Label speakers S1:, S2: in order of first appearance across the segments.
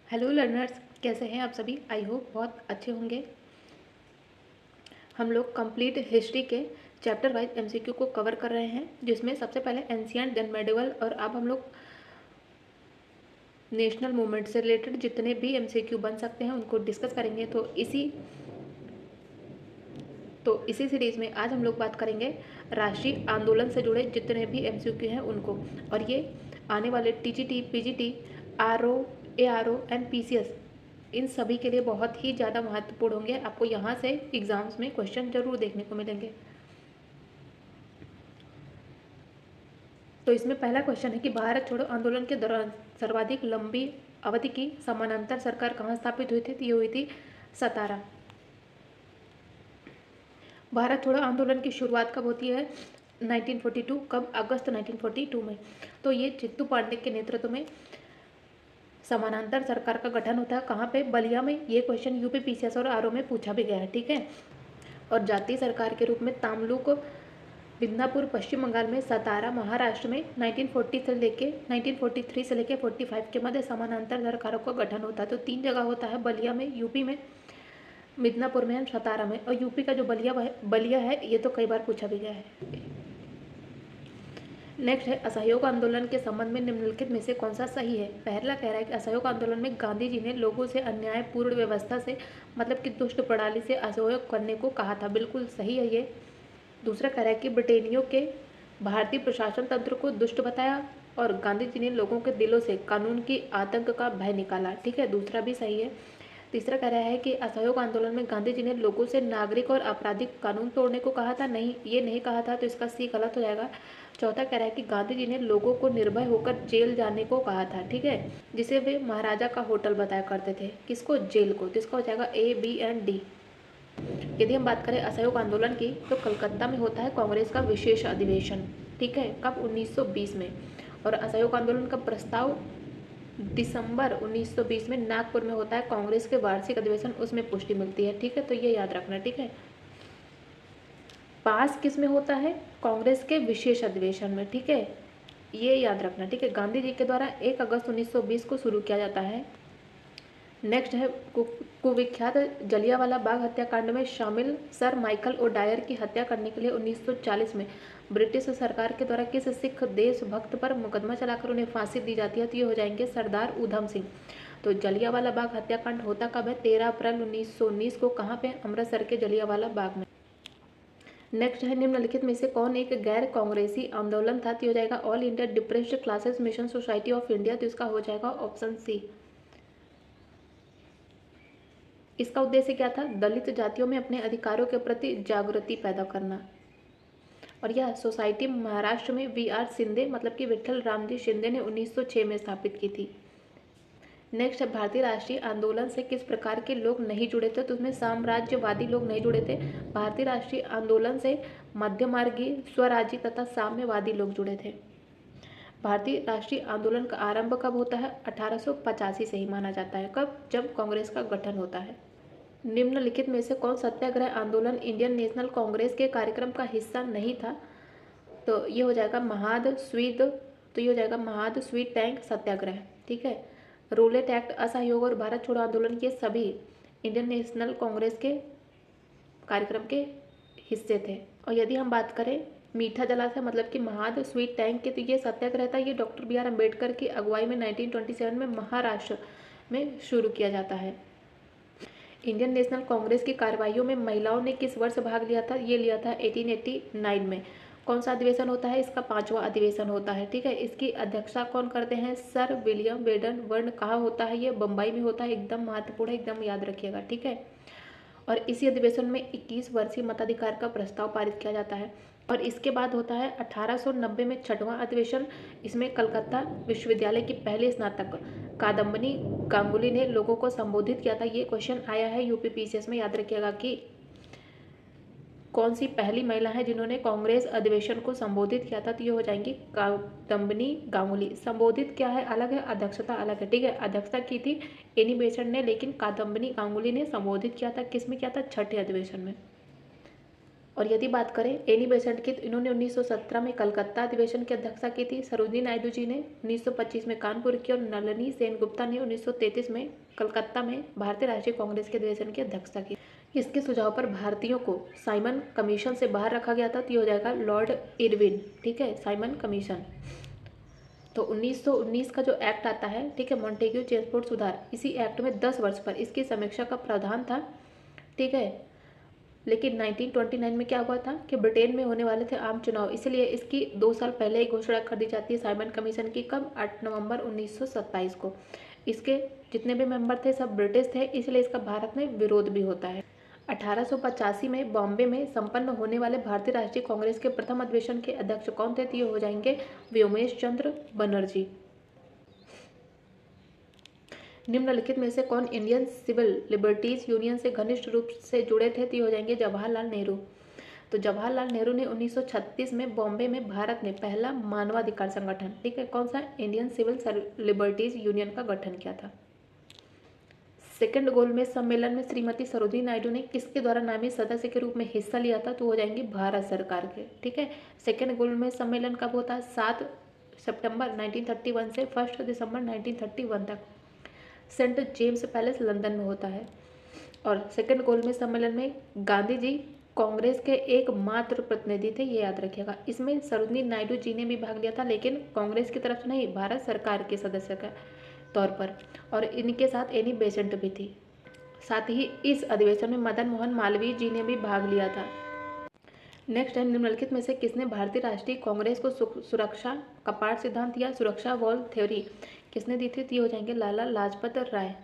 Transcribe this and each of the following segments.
S1: Hello learners, कैसे हैं आप सभी। आई होप बहुत अच्छे होंगे। हम लोग कंप्लीट हिस्ट्री के चैप्टर वाइज एमसीक्यू को कवर कर रहे हैं, जिसमें सबसे पहले एंशियंट देन मेडिवल और अब हम लोग नेशनल मूवमेंट से रिलेटेड जितने भी एमसीक्यू बन सकते हैं उनको डिस्कस करेंगे। तो इसी सीरीज में आज हम लोग बात करेंगे राष्ट्रीय आंदोलन से जुड़े जितने भी एमसीक्यू हैं उनको। और ये आने वाले TGT, PGT, RO, ARO and PCS इन सभी के लिए बहुत ही ज़्यादा महत्वपूर्ण होंगे। आपको यहाँ से एग्जाम्स में क्वेश्चन जरूर देखने को मिलेंगे। तो इसमें पहला क्वेश्चन है कि भारत छोड़ो आंदोलन के दौरान सर्वाधिक लंबी अवधि की समानांतर सरकार कहाँ स्थापित हुई थी। तो ये हुई थी सतारा। भारत छोड़ो आंदोलन की शुरुआत कब होती है? 1942। कब? अगस्त 1942 में। तो ये चित्तू पांडे के नेतृत्व में समानांतर सरकार का गठन होता है। कहाँ पे? बलिया में। ये क्वेश्चन यूपी, पीसीएस और आरओ में पूछा भी गया है, ठीक है। और जातीय सरकार के रूप में तामलुक, मिदनापुर पश्चिम बंगाल में, सतारा महाराष्ट्र में 1943 से लेके 45 के मध्य समानांतर सरकारों का गठन होता है। तो 3 जगह होता है, बलिया में, यूपी में, मिदनापुर में, सतारा में। और यूपी का जो बलिया है ये तो कई बार पूछा भी गया है। नेक्स्ट है असहयोग आंदोलन के संबंध में निम्नलिखित में से कौन सा सही है। पहला कह रहा है कि असहयोग आंदोलन में गांधी जी ने लोगों से अन्यायपूर्ण व्यवस्था से मतलब कि दुष्ट प्रणाली से असहयोग करने को कहा था। बिल्कुल सही है ये। दूसरा कह रहा है कि ब्रिटेनियों के भारतीय प्रशासन तंत्र को दुष्ट बताया और गांधी जी ने लोगों के दिलों से कानून की आतंक का भय निकाला, ठीक है। दूसरा भी सही है। तीसरा कह रहा है कि असहयोग आंदोलन में गांधी जी ने लोगों से नागरिक और आपराधिक कानून तोड़ने को कहा था। नहीं, ये नहीं कहा था, तो इसका सी गलत हो जाएगा। चौथा कह रहा है कि गांधी जी ने लोगों को निर्भय होकर जेल जाने को कहा था, ठीक है, जिसे वे महाराजा का होटल बताया करते थे। किसको? जेल को। तो इसका हो जाएगा ए, बी एंड डी। यदि हम बात करें असहयोग आंदोलन की, तो कलकत्ता में होता है कांग्रेस का विशेष अधिवेशन, ठीक है। कब? 1920 में। और असहयोग आंदोलन का प्रस्ताव दिसंबर 1920 में नागपुर में होता है कांग्रेस के वार्षिक अधिवेशन, उसमें पुष्टि मिलती है, ठीक है। तो ये याद रखना, ठीक है। पास किस में होता है? कांग्रेस के विशेष अधिवेशन में, ठीक है, ये याद रखना, ठीक है। गांधी जी के द्वारा 1 अगस्त 1920 को शुरू किया जाता है। नेक्स्ट है कुविख्यात जलियांवाला बाग हत्याकांड में शामिल सर माइकल ओडायर की हत्या करने के लिए 1940 में ब्रिटिश सरकार के द्वारा किस सिख देशभक्त पर मुकदमा चलाकर उन्हें फांसी दी जाती है। तो ये हो जाएंगे सरदार उधम सिंह। तो जलियांवाला बाग हत्याकांड होता कब है? 13 अप्रैल 1919 को। कहाँ पे? अमृतसर के जलियांवाला बाग में। नेक्स्ट है निम्नलिखित में से कौन एक गैर कांग्रेसी आंदोलन था। तो हो जाएगा all India depressed classes mission society of India. तो इसका हो जाएगा ऑप्शन सी। इसका उद्देश्य क्या था? दलित जातियों में अपने अधिकारों के प्रति जागृति पैदा करना। और यह सोसाइटी महाराष्ट्र में वी.आर. शिंदे मतलब कि विठल रामजी शिंदे ने 1906 में स्थापित की थी। नेक्स्ट है भारतीय राष्ट्रीय आंदोलन से किस प्रकार के लोग नहीं जुड़े थे। तो उसमें साम्राज्यवादी लोग नहीं जुड़े थे। भारतीय राष्ट्रीय आंदोलन से मध्यमार्गी, स्वराजी तथा साम्यवादी लोग जुड़े थे। भारतीय राष्ट्रीय आंदोलन का आरंभ कब होता है? 1885 से ही माना जाता है। कब? जब कांग्रेस का गठन होता है। निम्नलिखित में से कौन सत्याग्रह आंदोलन इंडियन नेशनल कांग्रेस के कार्यक्रम का हिस्सा नहीं था। तो ये हो जाएगा महाद स्वीट टैंक सत्याग्रह, ठीक है। रूलेट एक्ट, असहयोग और भारत छोड़ो आंदोलन के सभी इंडियन नेशनल कांग्रेस के कार्यक्रम के हिस्से थे। और यदि हम बात करें मीठा जलाशय मतलब कि महाद स्वीट टैंक के, तो ये सत्याग्रह था, ये डॉक्टर बी आर अम्बेडकर की अगुवाई में 1927 में महाराष्ट्र में शुरू किया जाता है। इंडियन नेशनल कांग्रेस की कार्रवाइयों में महिलाओं ने किस वर्ष भाग लिया था? ये लिया था 1889 में। कौन सा अधिवेशन होता है? इसका 5वां अधिवेशन होता है, ठीक है। इसकी अध्यक्षता कौन करते हैं? सर विलियम बेडन वर्न। कहाँ होता है? ये बम्बई में होता है। एकदम महत्वपूर्ण है, एकदम याद रखिएगा, ठीक है। और इसी अधिवेशन में 21 वर्षीय मताधिकार का प्रस्ताव पारित किया जाता है। और इसके बाद होता है 1890 में 6वां अधिवेशन। इसमें कलकत्ता विश्वविद्यालय की पहले स्नातक कादम्बनी गांगुली ने लोगों को संबोधित किया था। ये क्वेश्चन आया है यूपी पीसीएस में, याद रखिएगा कि कौन सी पहली महिला है जिन्होंने कांग्रेस अधिवेशन को संबोधित किया था। तो ये हो जाएंगी कादम्बनी गांगुली। संबोधित क्या है? अलग है, अध्यक्षता अलग है, ठीक है। अध्यक्षता की थी एनी बेसेंट ने, लेकिन कादम्बनी गांगुली ने संबोधित किया था। किस में किया था? 6ठे अधिवेशन में। और यदि बात करें एनी बेसेंट की, तो इन्होंने 1917 में कलकत्ता अधिवेशन की अध्यक्षता की थी। सरोजिनी नायडू जी ने 1925 में कानपुर की, और नलिनी सेनगुप्ता ने 1933 में कलकत्ता में भारतीय राष्ट्रीय कांग्रेस के अधिवेशन की अध्यक्षता की। इसके सुझाव पर भारतीयों को साइमन कमीशन से बाहर रखा गया था, तो ये हो जाएगा लॉर्ड इरविन, ठीक है, साइमन कमीशन। तो 1919 का जो एक्ट आता है, ठीक है, मॉन्टेग्यू चेम्सफोर्ड सुधार, इसी एक्ट में 10 वर्ष पर इसकी समीक्षा का प्रावधान था, ठीक है। लेकिन 1929 में क्या हुआ था कि ब्रिटेन में होने वाले थे आम चुनाव, इसलिए इसकी 2 साल पहले ही घोषणा कर दी जाती है साइमन कमीशन की। कब? 8 नवंबर 1927 को। इसके जितने भी मेंबर थे सब ब्रिटिश थे, इसलिए इसका भारत में विरोध भी होता है। 1885 में बॉम्बे में संपन्न होने वाले भारतीय राष्ट्रीय कांग्रेस के प्रथम अधिवेशन के अध्यक्ष कौन थे? तो ये हो जाएंगे व्योमेश चंद्र बनर्जी। निम्नलिखित में से कौन इंडियन सिविल लिबर्टीज यूनियन से घनिष्ठ रूप से जुड़े थे? तो ये हो जाएंगे जवाहरलाल नेहरू। तो जवाहरलाल नेहरू ने 1936 में बॉम्बे में भारत में पहला मानवाधिकार संगठन, ठीक है, कौन सा? इंडियन सिविल लिबर्टीज यूनियन का गठन किया था। सेकंड गोलमेज सम्मेलन में श्रीमती सरोजिनी नायडू ने किसके द्वारा नामित सदस्य के रूप में हिस्सा लिया था? तो हो जाएंगे भारत सरकार के, ठीक है। सेकंड गोलमेज सम्मेलन कब होता है? 7 सितंबर 1931 से 1 दिसंबर 1931 तक सेंट जेम्स पैलेस लंदन में होता है। और सेकंड गोलमेज सम्मेलन में गांधी जी कांग्रेस के एकमात्र प्रतिनिधि थे, ये याद रखिएगा। इसमें सरोजिनी नायडू जी ने भी भाग लिया था, लेकिन कांग्रेस की तरफ से नहीं, भारत सरकार के सदस्य के तौर पर। और इनके साथ एनी बेसेंट भी थी। साथ ही इस अधिवेशन में मदन मोहन मालवीय जी ने भी भाग लिया था। नेक्स्ट है, निम्नलिखित में से किसने भारतीय राष्ट्रीय कांग्रेस को सुरक्षा कपाट सिद्धांत या सुरक्षा वॉल थ्योरी किसने दी थी? तो ये हो जाएंगे लाला लाजपत राय।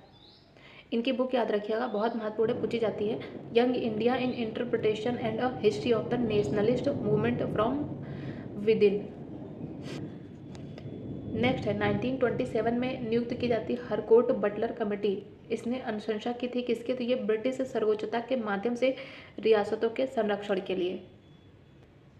S1: इनकी बुक याद रखिएगा, बहुत महत्वपूर्ण पूछी जाती है, young India in interpretation and a history of the nationalist movement from with in. Next है, 1927 में नियुक्त की जाती हरकोर्ट बटलर कमेटी, इसने अनुशंसा की थी किसके? तो ये ब्रिटिश सर्वोच्चता के माध्यम से रियासतों के संरक्षण के लिए।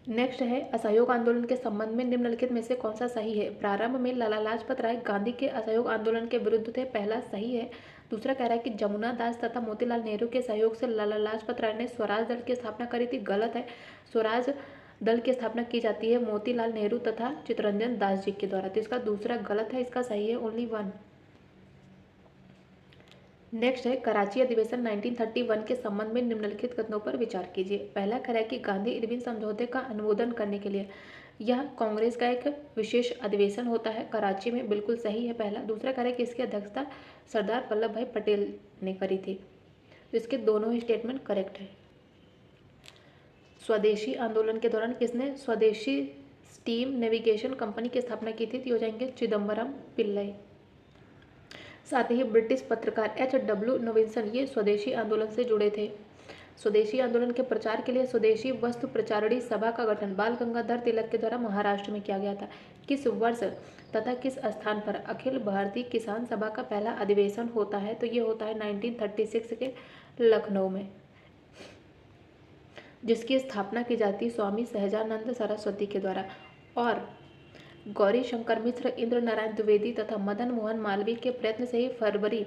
S1: नेक्स्ट है, असहयोग आंदोलन के संबंध में निम्नलिखित में से कौन सा सही है? प्रारंभ में लाला लाजपत राय गांधी के असहयोग आंदोलन के विरुद्ध थे, पहला सही है। दूसरा कह रहा है कि जमुना दास तथा मोतीलाल नेहरू के सहयोग से लाला लाजपत राय ने स्वराज दल की स्थापना करी थी, गलत है। स्वराज दल की स्थापना की जाती है मोतीलाल नेहरू तथा चित्तरंजन दास जी के द्वारा, तो इसका दूसरा गलत है, इसका सही है ओनली 1। नेक्स्ट है, कराची अधिवेशन 1931 के संबंध में निम्नलिखित कथनों पर विचार कीजिए। पहला कह रहा है कि गांधी इरविन समझौते का अनुमोदन करने के लिए यह कांग्रेस का एक विशेष अधिवेशन होता है कराची में, बिल्कुल सही है पहला। दूसरा कह रहा है कि इसकी अध्यक्षता सरदार वल्लभ भाई पटेल ने करी थी, तो इसके दोनों ही स्टेटमेंट करेक्ट है। स्वदेशी आंदोलन के दौरान किसने स्वदेशी स्टीम नेविगेशन कंपनी की स्थापना की थी? तो हो जाएंगे चिदम्बरम पिल्लई। साथ ही ब्रिटिश पत्रकार H.W. नोविन्सन ये स्वदेशी आंदोलन से जुड़े थे। स्वदेशी आंदोलन के प्रचार के लिए स्वदेशी वस्तु प्रचारणी सभा का गठन बाल गंगाधर तिलक के द्वारा महाराष्ट्र में किया गया था। किस वर्ष तथा किस स्थान पर अखिल भारतीय किसान सभा का पहला अधिवेशन होता है? तो ये होता है 1936 के लखनऊ में, जिसकी स्थापना की जाती स्वामी सहजानंद सरस्वती के द्वारा। और गौरी शंकर मिश्र, इंद्र नारायण द्विवेदी तथा मदन मोहन मालवीय के प्रयत्न से ही फरवरी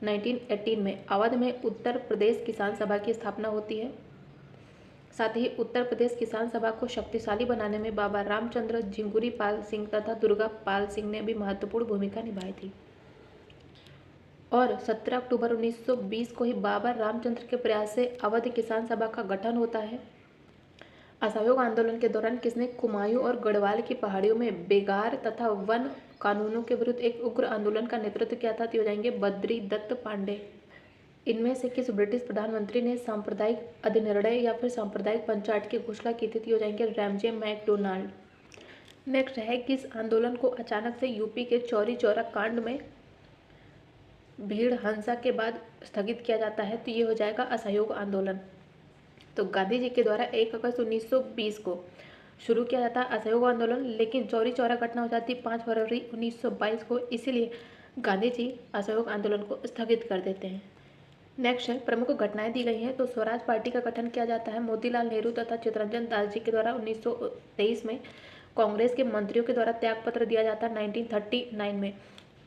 S1: 1918 में अवध में उत्तर प्रदेश किसान सभा की स्थापना होती है। साथ ही उत्तर प्रदेश किसान सभा को शक्तिशाली बनाने में बाबा रामचंद्र झिंगुरी पाल सिंह तथा दुर्गा पाल सिंह ने भी महत्वपूर्ण भूमिका निभाई थी। और 17 अक्टूबर 1920 को ही बाबा रामचंद्र के प्रयास से अवध किसान सभा का गठन होता है। असहयोग आंदोलन के दौरान किसने कुमायूं और गढ़वाल की पहाड़ियों में बेगार तथा वन कानूनों के विरुद्ध एक उग्र आंदोलन का नेतृत्व किया था? तो हो जाएंगे बद्री दत्त पांडे। इनमें से किस ब्रिटिश प्रधानमंत्री ने सांप्रदायिक अधिनिर्णय या फिर सांप्रदायिक पंचायत की घोषणा की थी? तो हो जाएंगे रैमजे मैकडोनाल्ड। नेक्स्ट है, किस आंदोलन को अचानक से यूपी के चौरी चौरा कांड में भीड़ हिंसा के बाद स्थगित किया जाता है? तो ये हो जाएगा असहयोग आंदोलन। तो गांधी जी के द्वारा 1 अगस्त 1920 को शुरू किया जाता है असहयोग आंदोलन, लेकिन चौरी चौरा घटना हो जाती है 5 फरवरी 1922 को, इसीलिए गांधी जी असहयोग आंदोलन को स्थगित कर देते हैं। नेक्स्ट है, प्रमुख घटनाएं दी गई हैं। तो स्वराज पार्टी का गठन किया जाता है मोतीलाल नेहरू तथा चित्तरंजन दास जी के द्वारा 1923 में। कांग्रेस के मंत्रियों के द्वारा त्यागपत्र दिया जाता है 1939 में।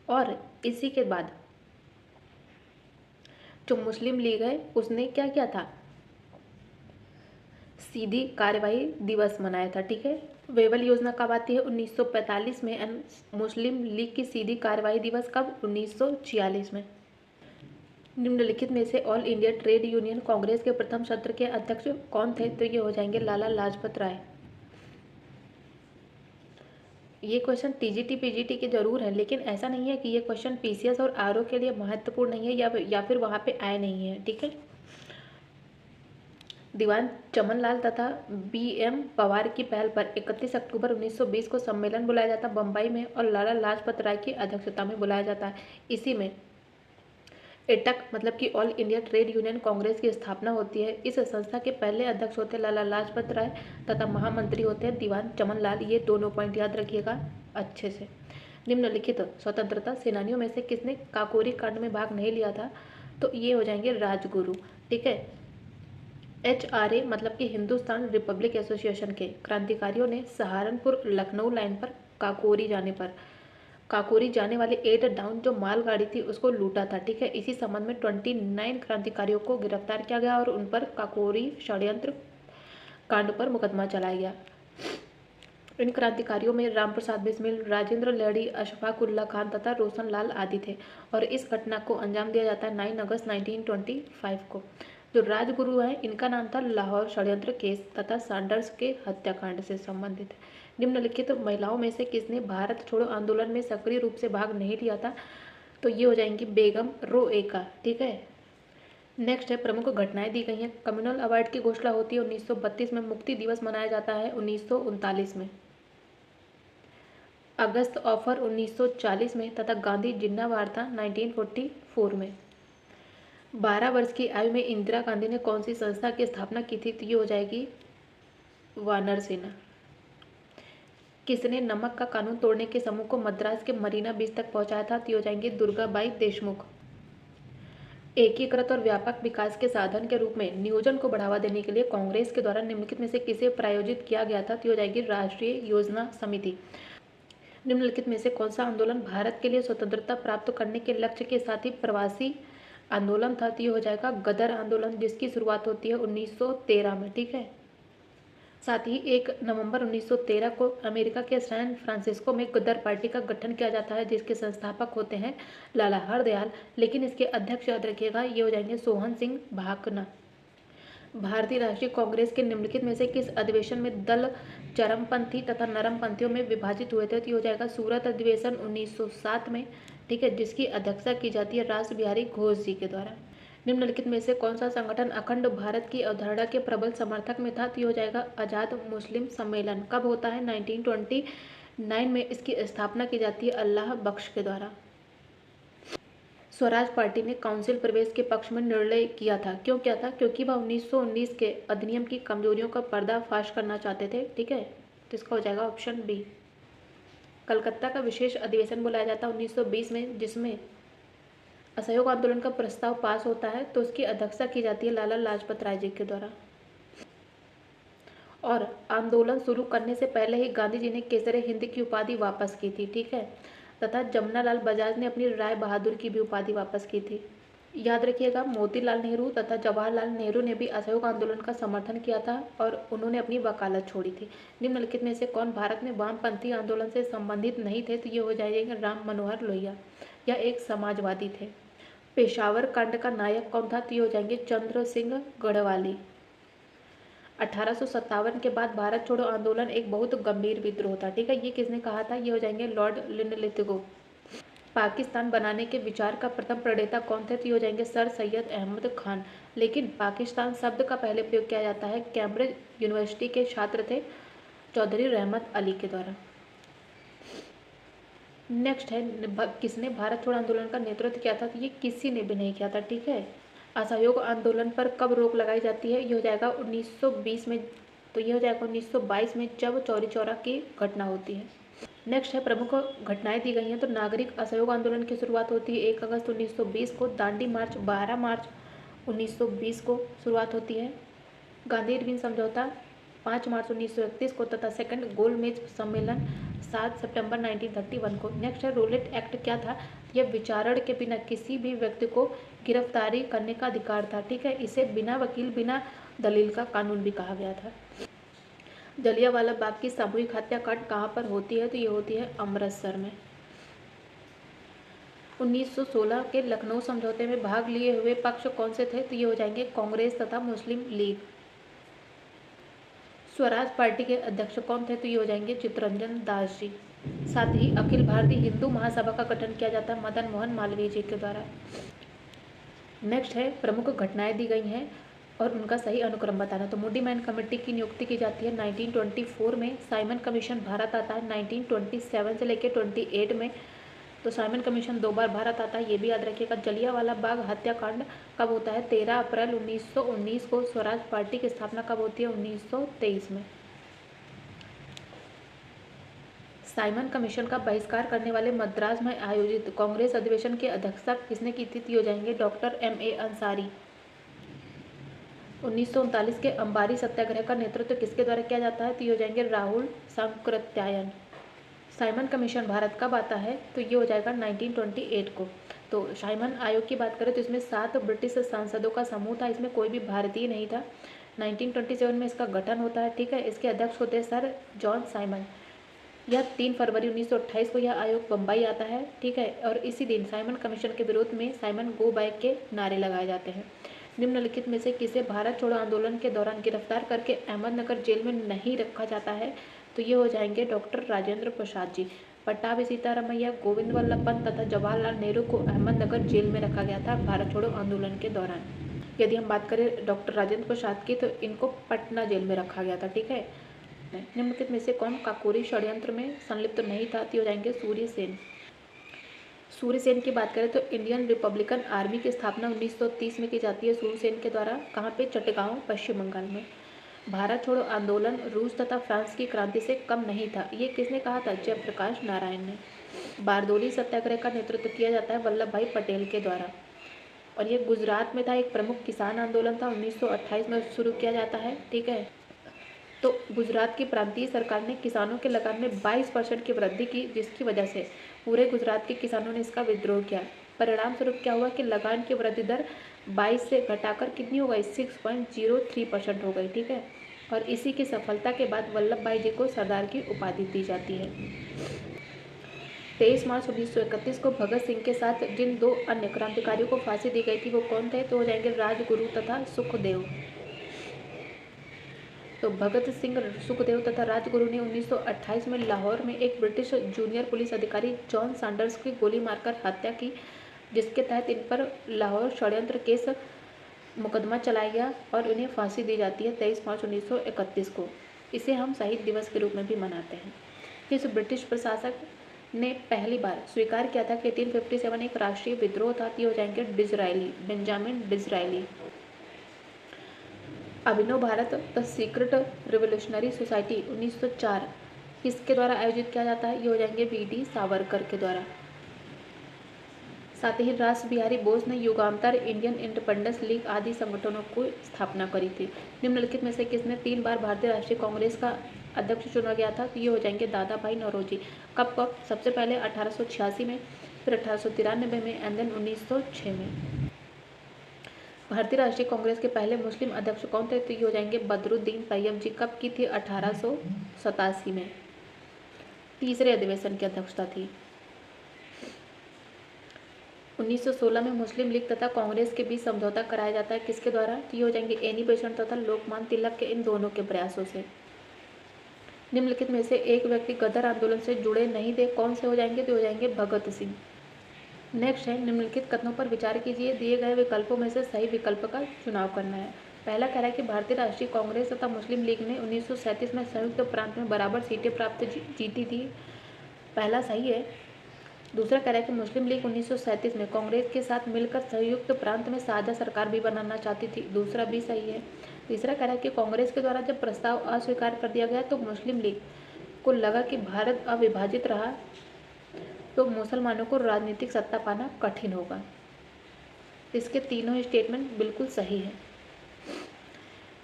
S1: और इसी के बाद जो मुस्लिम लीग है उसने क्या किया था, सीधी कार्यवाही दिवस मनाया था। ठीक है, वेवल योजना कब आती है? 1945 में। एंड मुस्लिम लीग की सीधी कार्यवाही दिवस कब? 1946 में। निम्नलिखित में से all India trade union Congress के प्रथम सत्र के अध्यक्ष कौन थे? तो ये हो जाएंगे लाला लाजपत राय। ये क्वेश्चन टीजीटी पीजीटी के जरूर है, लेकिन ऐसा नहीं है कि ये क्वेश्चन पीसीएस और आरओ के लिए महत्वपूर्ण नहीं है या फिर वहाँ पे आए नहीं है। ठीक है, दीवान चमनलाल तथा बीएम पवार की पहल पर 31 अक्टूबर 1920 को सम्मेलन बुलाया जाता है बम्बई में और लाला लाजपत राय की अध्यक्षता में बुलाया जाता है। इसी में एटक मतलब कि all India trade union Congress की स्थापना होती है। इस संस्था के पहले अध्यक्ष होते हैं लाला लाजपत राय तथा महामंत्री होते हैं दीवान चमनलाल। ये दोनों पॉइंट याद रखिएगा अच्छे से। निम्नलिखित स्वतंत्रता सेनानियों में से किसने काकोरी कांड में भाग नहीं लिया था? तो ये हो जाएंगे राजगुरु। ठीक है, HRA मतलब कि हिंदुस्तान रिपब्लिक एसोसिएशन के क्रांतिकारियों ने सहारनपुर लखनऊ लाइन पर काकोरी जाने वाली 8 डाउन जो मालगाड़ी थी उसको लूटा था। ठीक है, इसी संबंध में 29 क्रांतिकारियों को गिरफ्तार किया गया और उन पर काकोरी षड्यंत्र कांड पर मुकदमा चलाया गया। इन क्रांतिकारियों में राम प्रसाद बिस्मिल, राजेंद्र लहड़ी, अशफाक उल्ला खान तथा रोशन लाल आदि थे और इस घटना को अंजाम दिया जाता है 9 अगस्त 1925 को। जो राजगुरु हैं इनका नाम था लाहौर षड्यंत्र केस तथा सैंडर्स के हत्याकांड से संबंधित है। निम्नलिखित महिलाओं में से किसने भारत छोड़ो आंदोलन में सक्रिय रूप से भाग नहीं लिया था? तो ये हो जाएंगी बेगम रोएका। ठीक है, नेक्स्ट है प्रमुख घटनाएं दी गई हैं। कम्युनल अवार्ड की घोषणा होती है 1932 में। मुक्ति दिवस मनाया जाता है 1939 में। अगस्त ऑफर 1940 में तथा गांधी जिन्ना वार्ता 1944 में। 12 वर्ष की आयु में इंदिरा गांधी ने कौन सी संस्था की स्थापना की थी? तो ये हो जाएगी वानर सेना। किसने नमक का कानून तोड़ने के समूह को मद्रास के मरीना बीच तक पहुंचाया था? तो ये हो जाएंगे दुर्गाबाई देशमुख। एकीकृत और व्यापक विकास के साधन के रूप में नियोजन को बढ़ावा देने के लिए कांग्रेस के द्वारा निम्नलिखित में से किसे प्रायोजित किया गया था? तो ये हो जाएगी राष्ट्रीय योजना समिति। निम्नलिखित में से कौन सा आंदोलन भारत के लिए स्वतंत्रता प्राप्त करने के लक्ष्य के साथ ही प्रवासी आंदोलन था? तो ये हो जाएगा गदर आंदोलन, जिसकी शुरुआत होती है 1913 में। ठीक है, साथ ही 1 नवंबर 1913 को अमेरिका के सैन फ्रांसिस्को में गदर पार्टी का गठन किया जाता है, जिसके संस्थापक होते हैं लाला हरदयाल, लेकिन इसके अध्यक्ष याद रखिएगा ये हो जाएंगे सोहन सिंह भाकना। भारतीय राष्ट्रीय कांग्रेस के निम्नलिखित में से किस अधिवेशन में दल चरमपंथी तथा नरमपंथियों में विभाजित हुए थे? तो ये हो जाएगा सूरत अधिवेशन 1907 में। ठीक है, जिसकी अध्यक्षता की जाती है रास बिहारी घोष जी के द्वारा। निम्नलिखित में से कौन सा संगठन अखंड भारत की अवधारणा के प्रबल समर्थक में था? तो ये हो जाएगा आजाद मुस्लिम सम्मेलन। कब होता है? 1929 में इसकी स्थापना की जाती है अल्लाह बख्श के द्वारा। स्वराज पार्टी ने काउंसिल प्रवेश के पक्ष में निर्णय किया था। क्यों किया था? क्योंकि वह 1919 के अधिनियम की कमजोरियों का पर्दाफाश करना चाहते थे। ठीक है, तो इसका हो जाएगा ऑप्शन बी। कलकत्ता का विशेष अधिवेशन बुलाया जाता है 1920 में, जिसमें असहयोग आंदोलन का प्रस्ताव पास होता है, तो उसकी अध्यक्षता की जाती है लाला लाजपत राय जी के द्वारा। और आंदोलन शुरू करने से पहले ही गांधी जी ने केसरे हिंद की उपाधि वापस की थी। ठीक है, तथा जमुनालाल बजाज ने अपनी राय बहादुर की भी उपाधि वापस की थी। याद रखिएगा मोतीलाल नेहरू तथा जवाहरलाल नेहरू ने भी असहयोग आंदोलन का समर्थन किया था और उन्होंने अपनी वकालत छोड़ी थी। निम्नलिखित में से कौन भारत में वामपंथी आंदोलन से संबंधित नहीं थे? तो ये हो जाएगा राम मनोहर लोहिया। यह एक समाजवादी थे। पेशावर कांड का नायक कौन था? तो ये हो जाएंगे चंद्र सिंह गढ़वाली। 1857 के बाद भारत छोड़ो आंदोलन एक बहुत गंभीर विद्रोह था। ठीक है, ये किसने कहा था? ये हो जाएंगे लॉर्ड लिनलिथगो। पाकिस्तान बनाने के विचार का प्रथम प्रणेता कौन थे? तो ये हो जाएंगे सर सैयद अहमद खान। लेकिन पाकिस्तान शब्द का पहले प्रयोग किया जाता है कैम्ब्रिज यूनिवर्सिटी के छात्र थे चौधरी रहमत अली के द्वारा। नेक्स्ट है किसने भारत छोड़ो आंदोलन का नेतृत्व किया था? तो ये किसी ने भी नहीं किया था। ठीक है, असहयोग आंदोलन पर कब रोक लगाई जाती है? ये हो जाएगा 1920 में। तो ये हो जाएगा 1922 में, जब चौरी चौरा की घटना होती है। नेक्स्ट है प्रमुख घटनाएं दी गई हैं। तो नागरिक असहयोग आंदोलन की शुरुआत होती है 1 अगस्त 1920 को। दांडी मार्च 12 मार्च 1920 को शुरुआत होती है। गांधी इरविन समझौता 5 मार्च 1931 को तथा सेकंड गोलमेज सम्मेलन 7 सितंबर 1931 को। नेक्स्ट है रोलेट एक्ट क्या था? यह विचारण के बिना किसी भी व्यक्ति को गिरफ्तारी करने का अधिकार था। ठीक है, इसे बिना वकील बिना दलील का कानून भी कहा गया था। जलियांवाला बाग की सामूहिक हत्याकांड कहाँ पर होती है? तो ये होती है अमृतसर में। 1916 के लखनऊ समझौते में भाग लिए हुए पक्ष कौन से थे? तो ये हो जाएंगे कांग्रेस तथा मुस्लिम लीग। स्वराज पार्टी के अध्यक्ष कौन थे? तो ये हो जाएंगे चित्तरंजन दास जी। साथ ही अखिल भारतीय हिंदू महासभा का गठन किया जाता है मदन मोहन मालवीय जी के द्वारा। नेक्स्ट है प्रमुख घटनाएं दी गई हैं और उनका सही अनुक्रम बताना। तो मूडी मैन कमेटी की नियुक्ति की जाती है 1924 में। साइमन कमीशन भारत आता है 1927 से लेकर 28 में। तो साइमन कमीशन 2 बार भारत आता है, ये भी याद रखिएगा। जलियांवाला बाग हत्याकांड कब होता है? 13 अप्रैल 1919 को। स्वराज पार्टी की स्थापना कब होती है? 1923 में। साइमन कमीशन का बहिष्कार करने वाले मद्रास में आयोजित कांग्रेस अधिवेशन की अध्यक्षता किसने की थी? हो जाएंगे डॉक्टर M.A. अंसारी। 1939 के अंबारी सत्याग्रह का नेतृत्व किसके द्वारा किया जाता है? तो ये हो जाएंगे राहुल सांकृत्यायन। साइमन कमीशन भारत कब आता है? तो ये हो जाएगा 1928 को। तो साइमन आयोग की बात करें तो इसमें 7 ब्रिटिश सांसदों का समूह था, इसमें कोई भी भारतीय नहीं था। 1927 में इसका गठन होता है, ठीक है। इसके अध्यक्ष होते हैं सर जॉन साइमन। यह 3 फरवरी 1928 को यह आयोग बम्बई आता है, ठीक है। और इसी दिन साइमन कमीशन के विरोध में साइमन गो बैक के नारे लगाए जाते हैं। निम्नलिखित में से किसे भारत छोड़ो आंदोलन के दौरान गिरफ्तार करके अहमदनगर जेल में नहीं रखा जाता है? तो ये हो जाएंगे डॉक्टर राजेंद्र प्रसाद जी। पट्टाभी सीतारामैया, गोविंद वल्लभ पंत तथा जवाहरलाल नेहरू को अहमदनगर जेल में रखा गया था भारत छोड़ो आंदोलन के दौरान। यदि हम बात करें डॉक्टर राजेंद्र प्रसाद की तो इनको पटना जेल में रखा गया था, ठीक है। निम्नलिखित में से कौन काकोरी षड्यंत्र में संलिप्त नहीं था? तो हो जाएंगे सूर्य सेन। सूर्य सेन की बात करें तो इंडियन रिपब्लिकन आर्मी की स्थापना 1930 में की जाती है सूर्य सेन के द्वारा। कहाँ पे? चटगांव, पश्चिम बंगाल में। भारत छोड़ो आंदोलन रूस तथा फ्रांस की क्रांति से कम नहीं था, ये किसने कहा था? जयप्रकाश नारायण ने। बारदोली सत्याग्रह का नेतृत्व किया जाता है वल्लभ भाई पटेल के द्वारा और ये गुजरात में था। एक प्रमुख किसान आंदोलन था, 1928 में शुरू किया जाता है, ठीक है। तो गुजरात की प्रांतीय सरकार ने किसानों के लगान में 22% की वृद्धि की, जिसकी वजह से पूरे गुजरात के किसानों ने इसका विद्रोह किया। परिणाम स्वरूप क्या हुआ कि लगान की वृद्धि दर 22 से घटाकर कितनी हो गई? 6.03% हो गई, ठीक है। और इसी की सफलता के बाद वल्लभ भाई जी को सरदार की उपाधि दी जाती है। 23 मार्च 1931 को भगत सिंह के साथ जिन 2 अन्य क्रांतिकारियों को फांसी दी गई थी वो कौन थे? तो हो जाएंगे राजगुरु तथा सुखदेव। तो भगत सिंह, सुखदेव तथा राजगुरु ने 1928 में लाहौर में एक ब्रिटिश जूनियर पुलिस अधिकारी जॉन सैंडर्स की गोली मारकर हत्या की, जिसके तहत इन पर लाहौर षड्यंत्र केस मुकदमा चलाया गया और उन्हें फांसी दी जाती है 23 मार्च 1931 को। इसे हम शहीद दिवस के रूप में भी मनाते हैं। इस ब्रिटिश प्रशासक ने पहली बार स्वीकार किया था कि 1857 एक राष्ट्रीय विद्रोह था। हो जाएंगे Disraeli, Benjamin Disraeli. Abhinav Bharat the secret revolutionary society 1904 किसके द्वारा आयोजित किया जाता है? ये हो जाएंगे वी.डी. सावरकर के द्वारा। साथ ही रास बिहारी बोस ने युगांतर, इंडियन इंडिपेंडेंस लीग आदि संगठनों को स्थापना करी थी। निम्नलिखित में से किसने 3 बार भारतीय राष्ट्रीय कांग्रेस का अध्यक्ष चुना गया था? तो ये हो जाएंगे दादा भाई नौरोजी। कब कब? सबसे पहले 1886 में, फिर 1893 में एंड देन 1906 में। भारतीय राष्ट्रीय कांग्रेस के पहले मुस्लिम अध्यक्ष कौन थे? तो ये हो जाएंगे बदरुद्दीन तैयब जी। कब की थी? 1887 में। तीसरे अधिवेशन की अध्यक्षता थी। 1916 में मुस्लिम लीग तथा कांग्रेस के बीच समझौता कराया जाता है, किसके द्वारा? तो ये हो जाएंगे एनी बेसंट तथा लोकमान्य तिलक के, इन दोनों के प्रयासों से। निम्नलिखित में से एक व्यक्ति गदर आंदोलन से जुड़े नहीं थे, कौन से हो जाएंगे? तो हो जाएंगे भगत सिंह। नेक्स्ट है निम्नलिखित कथनों पर विचार कीजिए, दिए गए विकल्पों में से सही विकल्प का चुनाव करना है। पहला कह रहा है कि भारतीय राष्ट्रीय कांग्रेस तथा मुस्लिम लीग ने 1937 में संयुक्त प्रांत में बराबर सीटें प्राप्त जीती थी, पहला सही है। दूसरा कह रहा है कि मुस्लिम लीग 1937 में कांग्रेस के साथ मिलकर संयुक्त प्रांत में साझा सरकार भी बनाना चाहती थी, दूसरा भी सही है। तीसरा कह रहा है कि कांग्रेस के द्वारा जब प्रस्ताव अस्वीकार कर दिया गया तो मुस्लिम लीग को लगा कि भारत अविभाजित रहा तो मुसलमानों को राजनीतिक सत्ता पाना कठिन होगा। इसके तीनों स्टेटमेंट बिल्कुल सही है।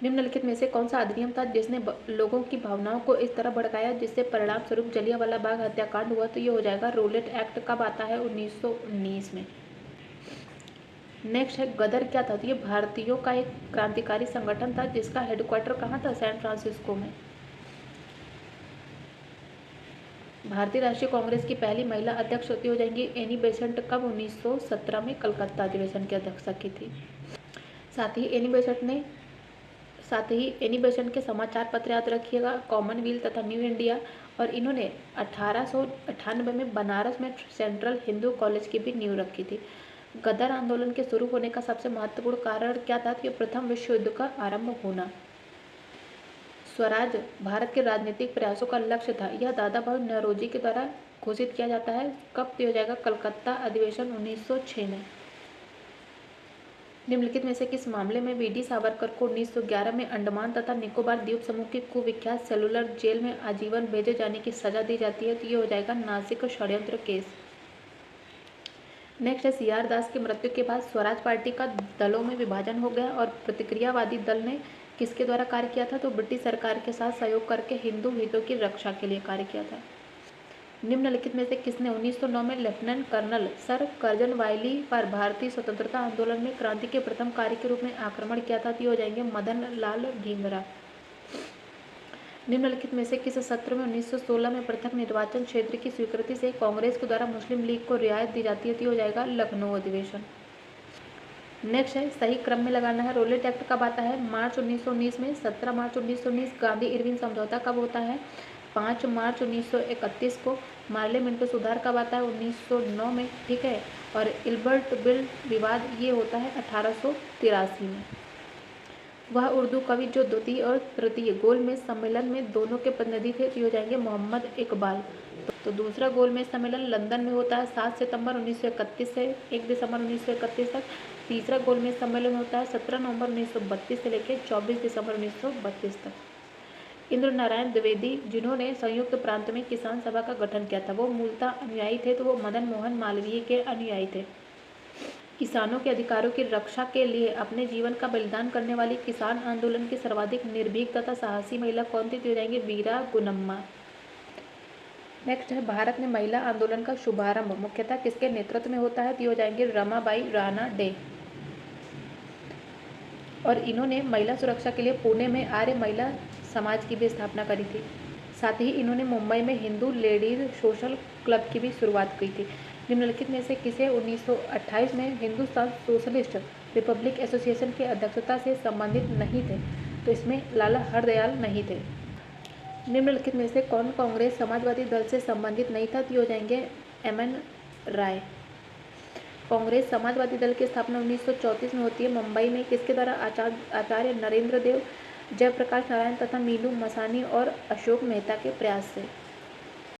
S1: निम्नलिखित में से कौन सा अधिनियम था जिसने लोगों की भावनाओं को इस तरह भड़काया जिससे परिणाम स्वरूप जलियांवाला बाग हत्याकांड हुआ? तो ये हो जाएगा रोलेट एक्ट। कब आता है? 1919 में। नेक्स्ट है गदर क्या था? तो ये भारतीयों का एक क्रांतिकारी संगठन था जिसका हेडक्वार्टर कहाँ था? सैन फ्रांसिस्को में। भारतीय राष्ट्रीय कांग्रेस की पहली महिला अध्यक्ष हो जाएंगी एनी बेसेंट। कब? 1917 में कलकत्ता अधिवेशन की अध्यक्षता की थी। साथ ही एनी बेसेंट के समाचार पत्र याद रखिएगा, कॉमनवेल्थ तथा न्यू इंडिया। और इन्होंने 1898 में बनारस में सेंट्रल हिंदू कॉलेज की भी नींव रखी थी। गदर आंदोलन के शुरू होने का सबसे महत्वपूर्ण कारण क्या था? कि प्रथम विश्व युद्ध का आरंभ होना। स्वराज भारत के राजनीतिक प्रयासों का लक्ष्य था। यह दादा भाई नौरोजी के द्वारा घोषित किया जाता है। कब दिया जाएगा? कलकत्ता अधिवेशन 1906 में। निम्नलिखित में से किस मामले में वीडी सावरकर को 1911 में अंडमान तथा निकोबार द्वीप समूह की कुविख्यात सेलुलर जेल में आजीवन भेजे जाने की सजा दी जाती है? तो ये हो जाएगा नासिक षड्यंत्र केस। नेक्स्ट है, सी आर दास की मृत्यु के बाद स्वराज पार्टी का दलों में विभाजन हो गया और प्रतिक्रियावादी दल ने किसके द्वारा कार्य किया था? तो ब्रिटिश सरकार के साथ सहयोग करके हिंदू हितों की रक्षा के लिए कार्य किया था। निम्नलिखित में से किसने 1909 में लेफ्टिनेंट कर्नल सर कर्जन वायली पर भारतीय स्वतंत्रता आंदोलन में क्रांति के प्रथम कार्य के रूप में आक्रमण किया था? तो ये हो जाएंगे मदन लाल ढींगरा। निम्नलिखित में से किस सत्र में 1916 में पृथक निर्वाचन क्षेत्र की स्वीकृति से कांग्रेस के द्वारा मुस्लिम लीग को रियायत दी जाती है? तो ये हो जाएगा लखनऊ अधिवेशन। नेक्स्ट है, सही क्रम में लगाना है। रोलेट एक्ट कब आता है? मार्च 1919 में। 17 मार्च 1919 गांधी इरविन समझौता कब होता है? 5 मार्च 1931 को। मार्ले मिंटो सुधार कब आता है? 1909 में। ठीक है। और इल्बर्ट बिल विवाद ये होता है 1883 में। वह उर्दू कवि जो द्वितीय और तृतीय गोलमेज सम्मेलन में दोनों के प्रतिनिधि थे, तो हो जाएंगे मोहम्मद इकबाल। तो दूसरा गोलमेज सम्मेलन लंदन में होता है 7 सितंबर 1931 से 1 दिसंबर 1931 तक। तीसरा गोलमेज सम्मेलन होता है 17 नवंबर 1932 से लेकर 24 दिसंबर 1932 तक। इंद्र नारायण द्विवेदी, जिन्होंने संयुक्त प्रांत में किसान सभा का गठन किया था, वो मूलतः अनुयायी थे, तो वो मदन मोहन मालवीय के अनुयायी थे। किसानों के अधिकारों की रक्षा के लिए अपने जीवन का बलिदान करने वाली किसान आंदोलन की सर्वाधिक निर्भीक तथा साहसी महिला कौन थी? तो हो जाएंगे वीरा गुनम्मा। नेक्स्ट है, भारत में महिला आंदोलन का शुभारंभ मुख्यतः किसके नेतृत्व में होता है? तो हो जाएंगे रमाबाई राणा डे। और इन्होंने महिला सुरक्षा के लिए पुणे में आर्य महिला समाज की भी स्थापना करी थी। साथ ही इन्होंने मुंबई में हिंदू लेडीज सोशल क्लब की भी शुरुआत की थी। निम्नलिखित में से किसे 1928 में हिंदुस्तान सोशलिस्ट रिपब्लिक एसोसिएशन की अध्यक्षता से संबंधित नहीं थे? तो इसमें लाला हरदयाल नहीं थे। निम्नलिखित में से कौन कांग्रेस समाजवादी दल से संबंधित नहीं था? तो हो जाएंगे एमएन राय। कांग्रेस समाजवादी दल की स्थापना 1934 में होती है मुंबई में। किसके द्वारा? आचार्य नरेंद्र देव, जयप्रकाश नारायण तथा नीलू मसानी और अशोक मेहता के प्रयास से।